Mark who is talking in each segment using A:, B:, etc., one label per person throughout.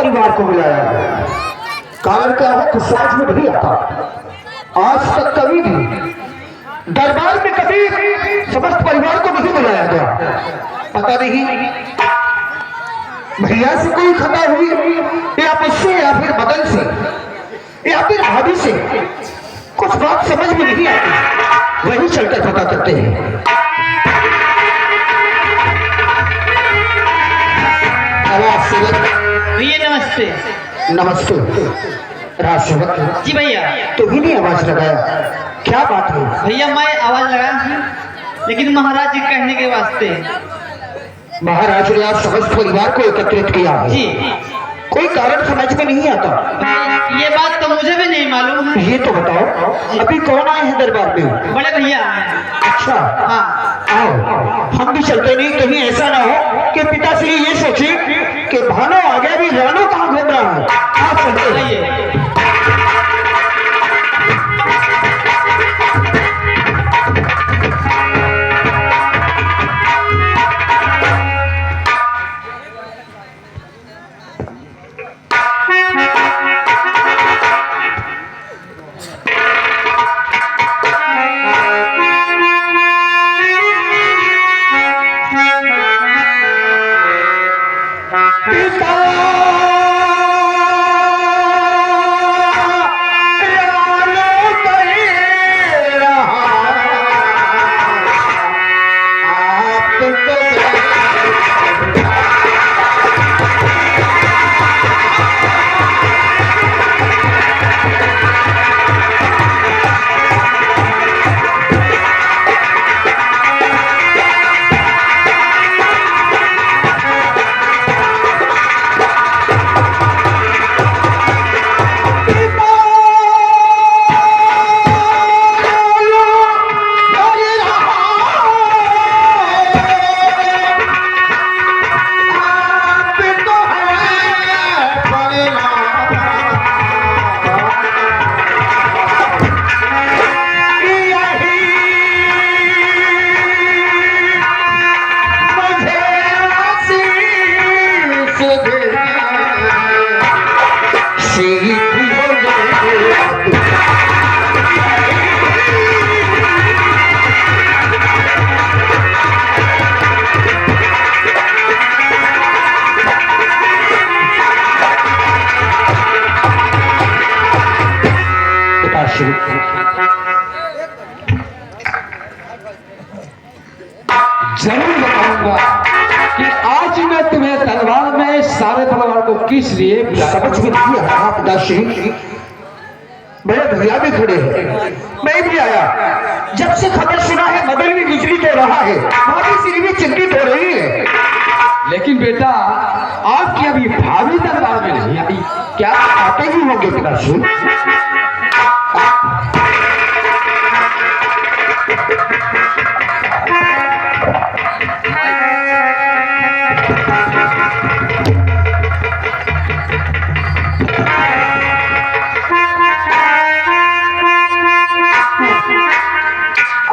A: परिवार को बुलाया है। कारण क्या है कि समझ में नहीं आता। आज तक कभी भी दरबार में कभी समस्त परिवार को नहीं बुलाया गया। पता नहीं भैया से कोई खता हुई या मुझसे या फिर बदल से या फिर भाभी से कुछ बात समझ में नहीं आती। वही चलकर पता करते हैं।
B: भैया नमस्ते।
A: नमस्ते राजसेवक
B: जी भैया।
A: तो भी नहीं आवाज लगाया, क्या बात है?
B: भैया मैं आवाज लगाया लेकिन महाराज जी कहने के वास्ते।
A: महाराज ने आज समस्त परिवार को एकत्रित किया है
B: जी।
A: कोई कारण समझ में नहीं आता।
B: ये बात तो मुझे भी नहीं मालूम।
A: ये तो बताओ अभी कौन आए हैं दरबार में?
B: बड़े भैया।
A: अच्छा
B: हाँ
A: आओ हम भी चलते। नहीं कहीं ऐसा ना हो कि पिताश्री ये सोचे कि भानो आ गया भी रानो कहाँ घूम रहा है। आप चलते हैं।
C: जरूर बताऊंगा कि आज मैं तुम्हें दरबार में सारे परिवार को किस लिए
A: समझ में नहीं आ रहा पिताश्री। मेरे भैया भी खड़े हैं, मैं भी आया। जब से खबर सुना है मदन भी गुजरी तो रहा है, भाभी श्री भी चिंतित हो रही है।
C: लेकिन बेटा आपकी अभी भाभी दरबार में नहीं आई।
A: क्या आते ही होंगे पिताश्री?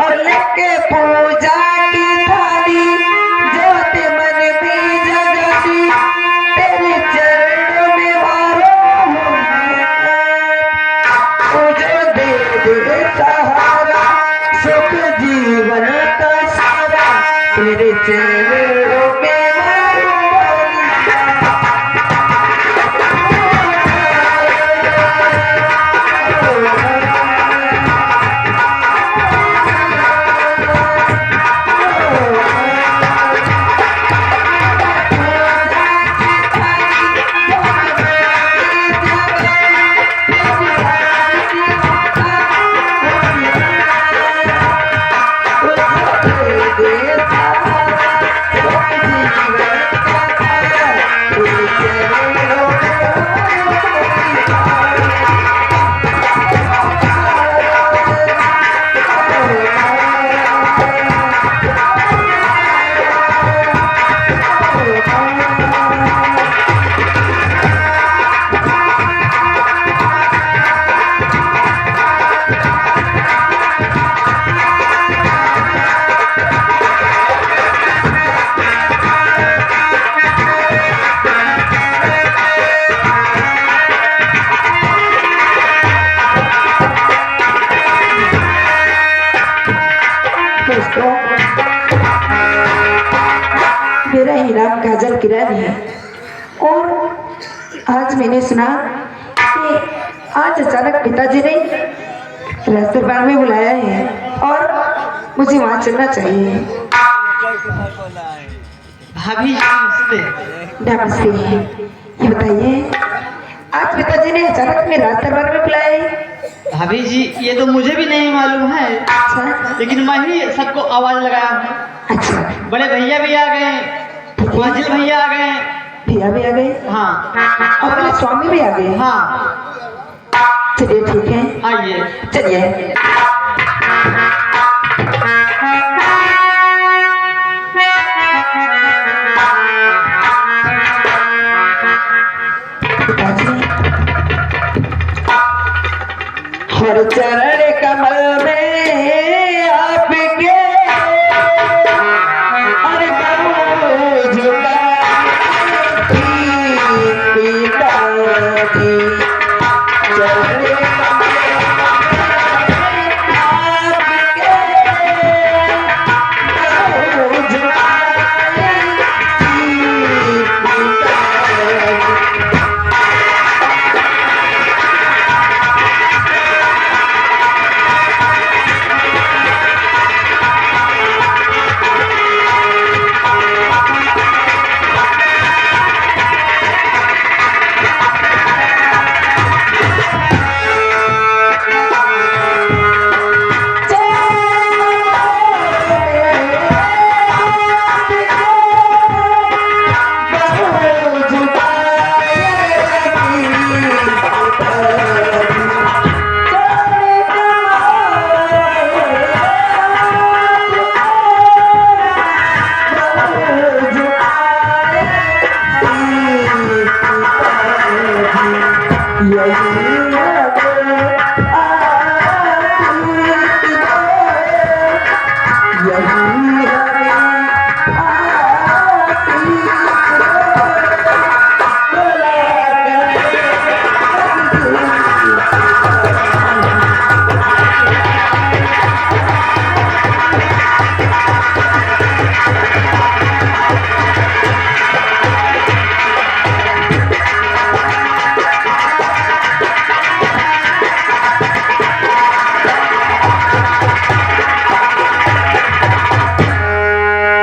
D: और लेके पूजा की थाली जोत मन में जगती तेरे चरणों में वारो और आज मैंने सुना कि आज अचानक पिताजी ने राज दरबार में बुलाया है और मुझे वहाँ चलना चाहिए।
B: भाभी जी नमस्ते।
D: नमस्ते। ये बताइए आज पिताजी ने अचानक में राज दरबार में बुलाया है?
B: भाभी जी ये तो मुझे भी नहीं मालूम है,
D: अच्छा
B: लेकिन मैं ही सबको आवाज लगाया हूँ।
D: अच्छा,
B: बड़े भैया भी आ गए, माजिल भैया आ गए।
D: भैया भी आ गए
B: हाँ
D: और मेरे स्वामी भी आ गए।
B: हाँ
D: चलिए ठीक है,
B: आइए।
D: चलिए। हर चरण कमल में आपके हर कमल झुकाती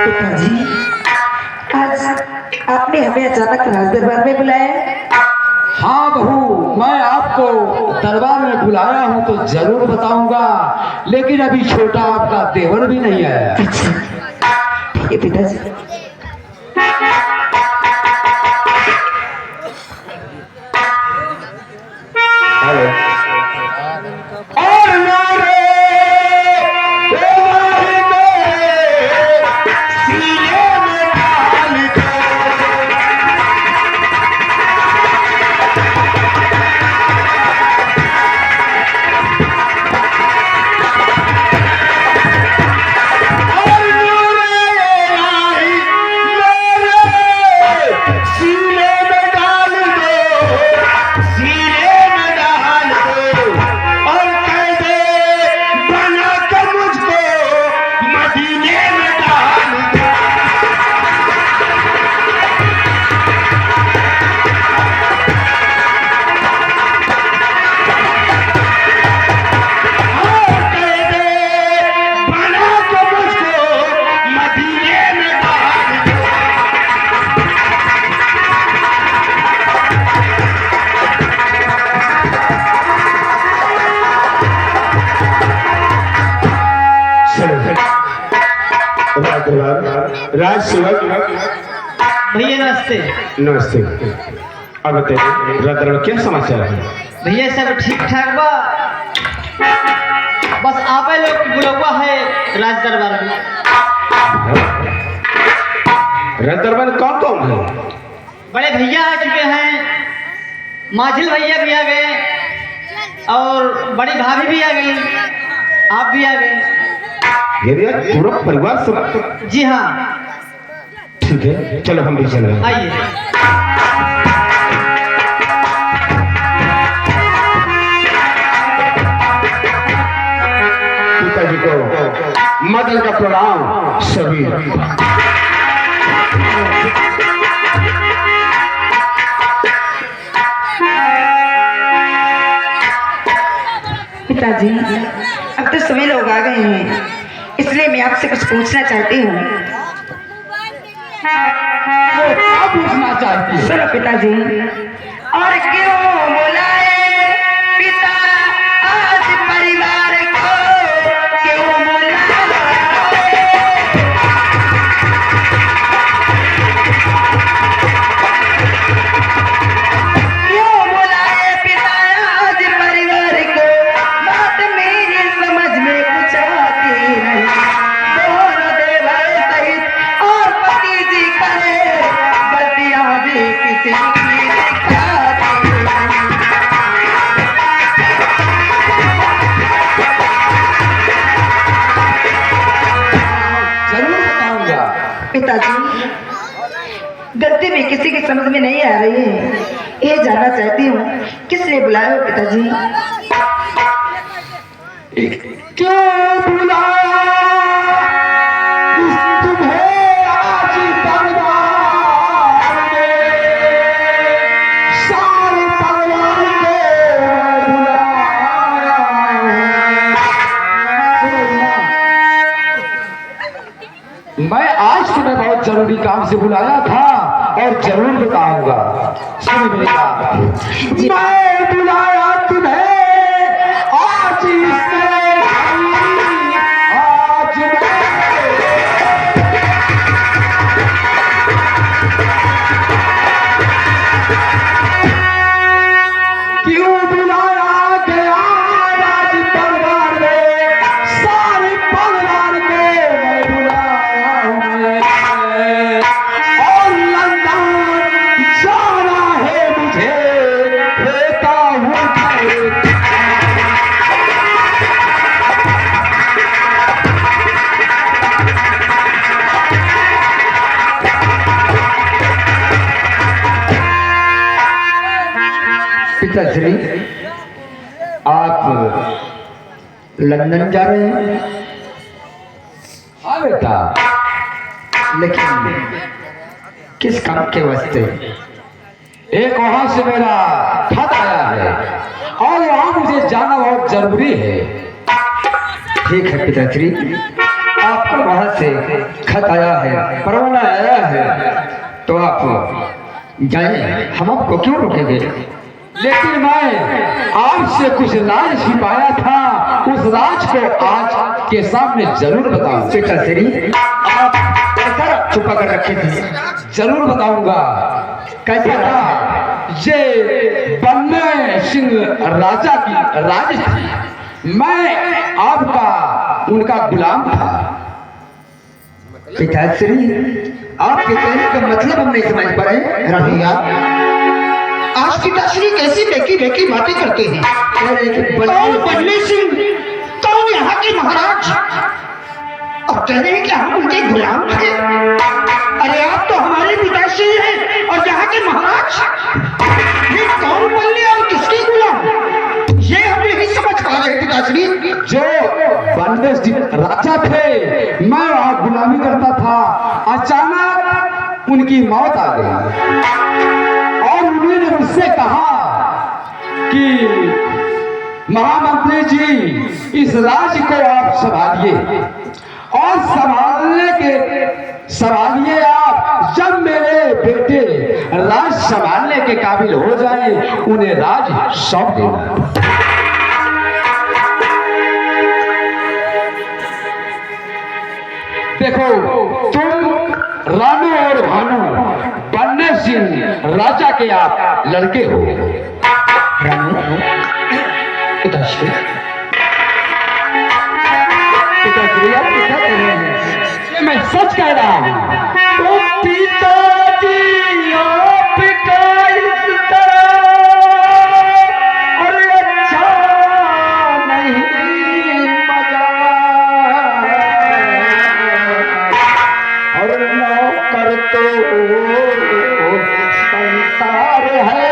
D: पिताजी, चरण आपने हमें अचानक राज दरबार में बुलाया?
C: हाँ बहू, मैं आपको दरबार में बुलाया हूँ तो जरूर बताऊंगा, लेकिन अभी छोटा आपका देवर भी नहीं आया।
D: अच्छा ठीक है पिताजी।
A: राज सेवक
B: भैया नमस्ते।
A: नमस्ते। अब बताइए रात क्या समाचार है?
B: भैया सब ठीक ठाक बा, बस आप लोग बुलवा है राज दरबार में।
A: राज दरबार में कौन कौन है?
B: बड़े भैया आ चुके हैं, माजिल भैया भी आ गए और बड़ी भाभी भी आ गई, आप भी आ गए।
A: ये पूरा परिवार सब?
B: जी हाँ।
A: ठीक है, चलो हम भी चल रहे हैं।
B: आइए।
A: पिताजी को मदन का प्रणाम सभी।
D: अब तो सभी लोग आ गए हैं, इसलिए मैं आपसे कुछ पूछना चाहती हूँ।
C: वो क्या पूछना चाहती है?
D: सुनो पिताजी। और क्यों बुलाए पिता आज परिवार को, क्यों बुलाए पिता आज परिवार को, बात मेरी समझ में कुछ आती नहीं। दोनों देवर सहित और पति जी करे गलतियां भी किसी की दिखाती नहीं।
C: जरूर बताऊंगा।
D: पिताजी, गलती में किसी की समझ में नहीं आ रही है, ये जानना चाहती हूँ किस लिए बुलाए हो पिताजी?
C: क्यों बुलाया तुम्हें आज दरबार में, सारे परिवार को बुलाया है। मैं आज तुम्हें बहुत जरूरी काम से बुलाया था और जरूर बताऊंगा। सुनो मेरी बात। मैं बुलाया तुम्हें आज इसमें, आज क्यों बुलाया गया आज परिवार में, सारे परिवार को मैं बुलाया हूँ। और लंदन जाना है मुझे, लेता हूँ घर।
A: पिताश्री, आप लंदन जा रहे हैं?
C: हाँ बेटा।
A: लेकिन किस काम के वास्ते?
C: एक वहां से मेरा खत आया है और वहां मुझे जाना बहुत जरूरी है।
A: ठीक है पिताश्री, आपको वहां से खत आया है, परवाना आया है, तो आप जाएं, हम आपको क्यों रोकेंगे?
C: लेकिन मैं आपसे कुछ राज छिपाया था, उस राज को आज के सामने जरूर बताऊं।
A: पिताश्री, आप कैसा छुपा कर रखे थे?
C: जरूर बताऊंगा।
A: कैसा
C: बेटा, ये बन्ने सिंह राजा की राज थी, मैं आपका उनका गुलाम था।
A: पिताश्री, आपके कहने का मतलब हम नहीं समझ पा रहे। राधिया, आज पिताश्री कैसी बेकी बेकी बातें करते हैं? कौन बन्ने सिंह? कौन यहाँ के महाराज? और कह रहे हैं कि हम उनके गुलाम थे। अरे आप तो हमारे पिताश्री हैं और यहाँ के महाराज। ये कौन बल्ले और किसके गुलाम? ये हम नहीं समझ पा रहे पिताश्री।
C: जो बन्ने सिंह राजा थे, मैं वहां गुलामी करता था। अचानक उनकी मौत आ गई और उन्होंने मुझसे कहा कि महामंत्री जी, इस राज्य को आप संभालिए और संभालिए आप। जब मेरे बेटे राज संभालने के काबिल हो जाए, उन्हें राज सौंप देना। देखो, तुम रानू और भानु बन्ने सिंह राजा के आप लड़के हो।
A: रानू, पिताश्री,
C: पिताश्री, आप क्या कह रहे हैं? ये मैं सच कह रहा हूँ। तो पिताजी आपका इस तरह और अच्छा नहीं मजा, और नौकर तो संसार है,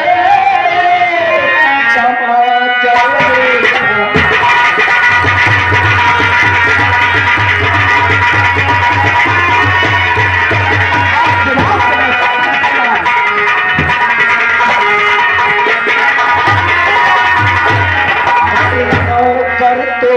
C: कर तो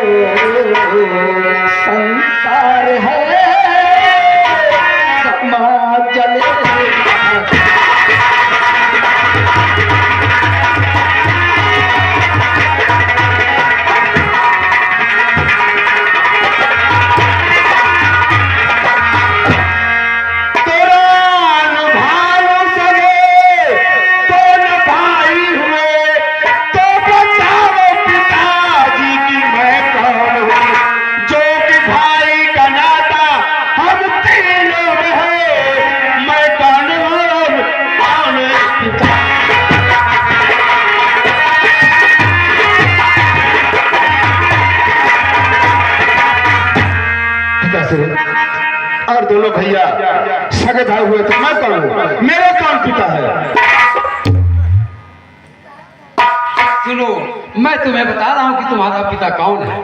C: अगर दोनों भैया सगे भाई हुए तो मैं करूँ, मेरा कौन पिता है?
E: सुनो, मैं तुम्हें बता रहा हूं कि तुम्हारा पिता कौन है।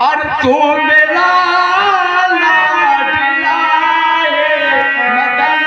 E: और तू मेरा लाडला है, मदन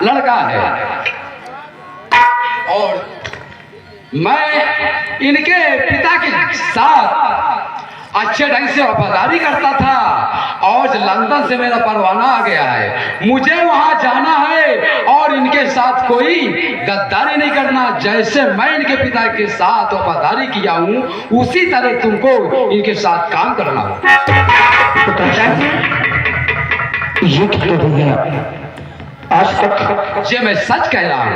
E: लड़का है और मैं इनके पिता के साथ अच्छे ढंग से वफादारी करता था और लंदन से मेरा परवाना आ गया है। मुझे वहां जाना है और इनके साथ कोई गद्दारी नहीं करना। जैसे मैं इनके पिता के साथ वफादारी किया हूं उसी तरह तुमको इनके साथ काम करना हो।
A: ये क्या कर रही है? आज तक
E: ये मैं सच कह रहा हूं।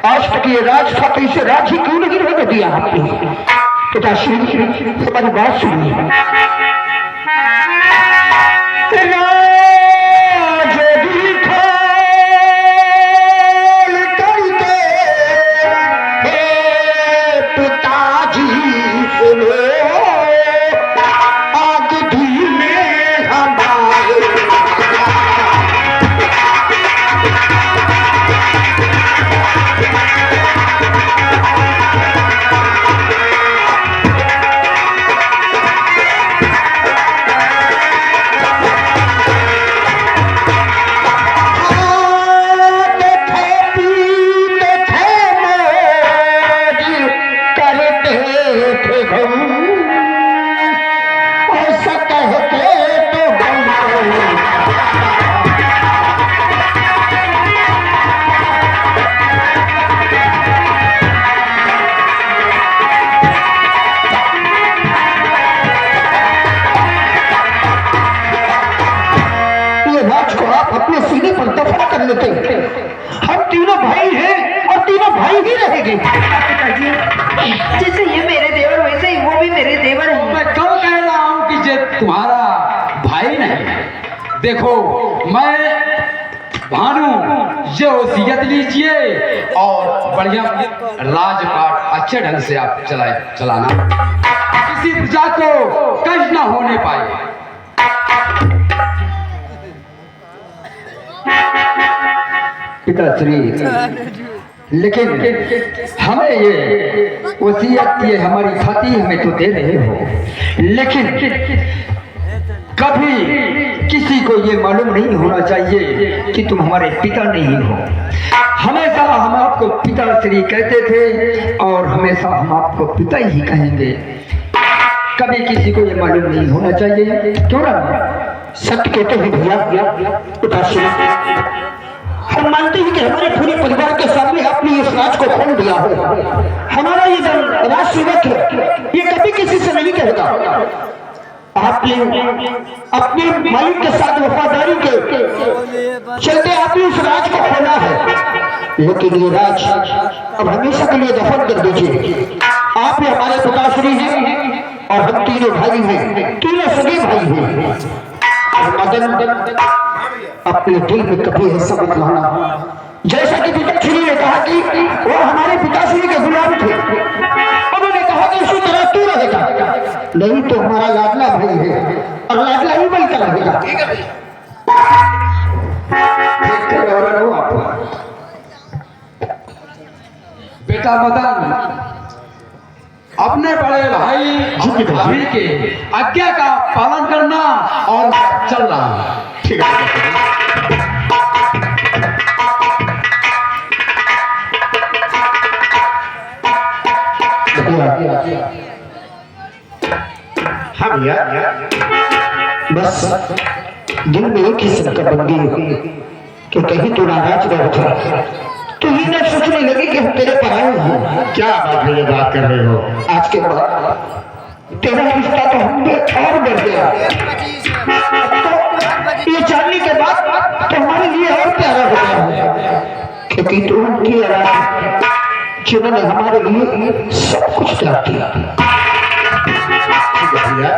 A: आज तक ये राज था, तो इसे राज ही क्यों नहीं रहने दिया आपने? पिताश्री हमारी बात सुनिए। राज दिखा करके हे पिताजी सुनो, आग धीमे हमारे हम तीनों भाई हैं और तीनों भाई ही रहेंगे।
D: जैसे ये मेरे देवर वैसे ही वो भी मेरे देवर हैं।
E: मैं कब कह रहा हूं कि ये तुम्हारा भाई नहीं। देखो मैं भानु ये वसीयत लीजिए और बढ़िया राजपाट अच्छे ढंग से आप चलाना, किसी प्रजा को कष्ट ना होने पाए।
A: पिताश्री, लेकिन हमें ये वसीयत ये हमारी खाती हमें तो दे रहे हो, लेकिन कभी किसी को ये मालूम नहीं होना चाहिए कि तुम हमारे पिता नहीं हो। हमेशा हम आपको पिताश्री कहते थे और हमेशा हम आपको पिता ही कहेंगे। कभी किसी को ये मालूम नहीं होना चाहिए, क्यों ना? सत्य कहते हैं भैया पिताश्री, हम मानते हैं कि हमारे पूरे परिवार के सामने आपने इस राज को खोल दिया है। हमारा ये राज सेवक है, ये कभी किसी से नहीं कहता। आपने अपने मालिक के साथ वफादारी के चलते आपने इस राज को खोला है, लेकिन ये राज अब हमेशा के लिए दफन कर दीजिए। आप ही हमारे पिताश्री हैं और हम तीनों भाई हैं, तीनों सगे भाई हैं। मदन अपने दिल में कभी ऐसा मत लाना, जैसा कि पिताश्री ने कहा कि वो हमारे पिताश्री के गुलाम थे, उन्होंने कहा कि इसी तरह तू रहेगा, नहीं तो हमारा लाडला भाई है और लाडला ही बनकर रहेगा।
E: बेटा मदन, अपने बड़े भाई भाभी के आज्ञा का पालन करना और चल रहा है।
A: ठीक है। हाँ भैया, बस दिल में एक ही संकल्प बन गई कि कहीं तू नाराज रह जाए, तो ये ना सोचने लगे कि हम तेरे पर आए हैं।
F: क्या बात है, ये बात कर रहे हो?
A: आज के बाद तेरा रिश्ता तो हमने और बढ़ गया, तो ये जानने के बाद तो हमारे लिए और प्यारा हो गया है, क्योंकि तू उनकी आवाज जिन्होंने हमारे लिए सब कुछ त्याग दिया।
F: ठीक है भैया,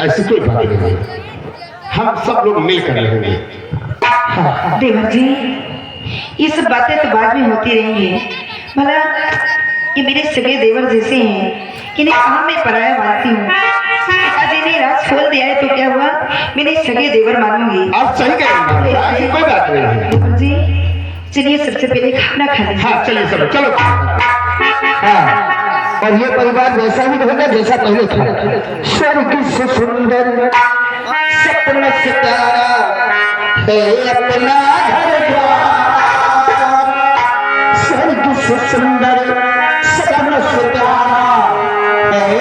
F: ऐसी कोई बात नहीं है, हम सब लोग मिलकर रहेंगे।
D: देवर जी, ये सब बातें तो बाद में होती रहेंगी। भला ये मेरे सगे देवर जैसे हैं, इन्हें कहाँ मैं पराया मानती हूँ। आज इन्हें राज खोल दिया है तो क्या हुआ, मेरे सगे देवर मानूंगी।
F: आप सही कह रहे हैं, ऐसी कोई बात नहीं है।
D: देवर जी, चलिए सबसे पहले खाना खा लीजिए।
F: हाँ चलिए सब, चलो।
A: हाँ, और ये परिवार वैसा ही रहेगा जैसा पहले था। स्वर्ग से सुंदर सपना से प्यारा है अपना घर द्वार। स्वर्ग से सुंदर सपना से प्यारा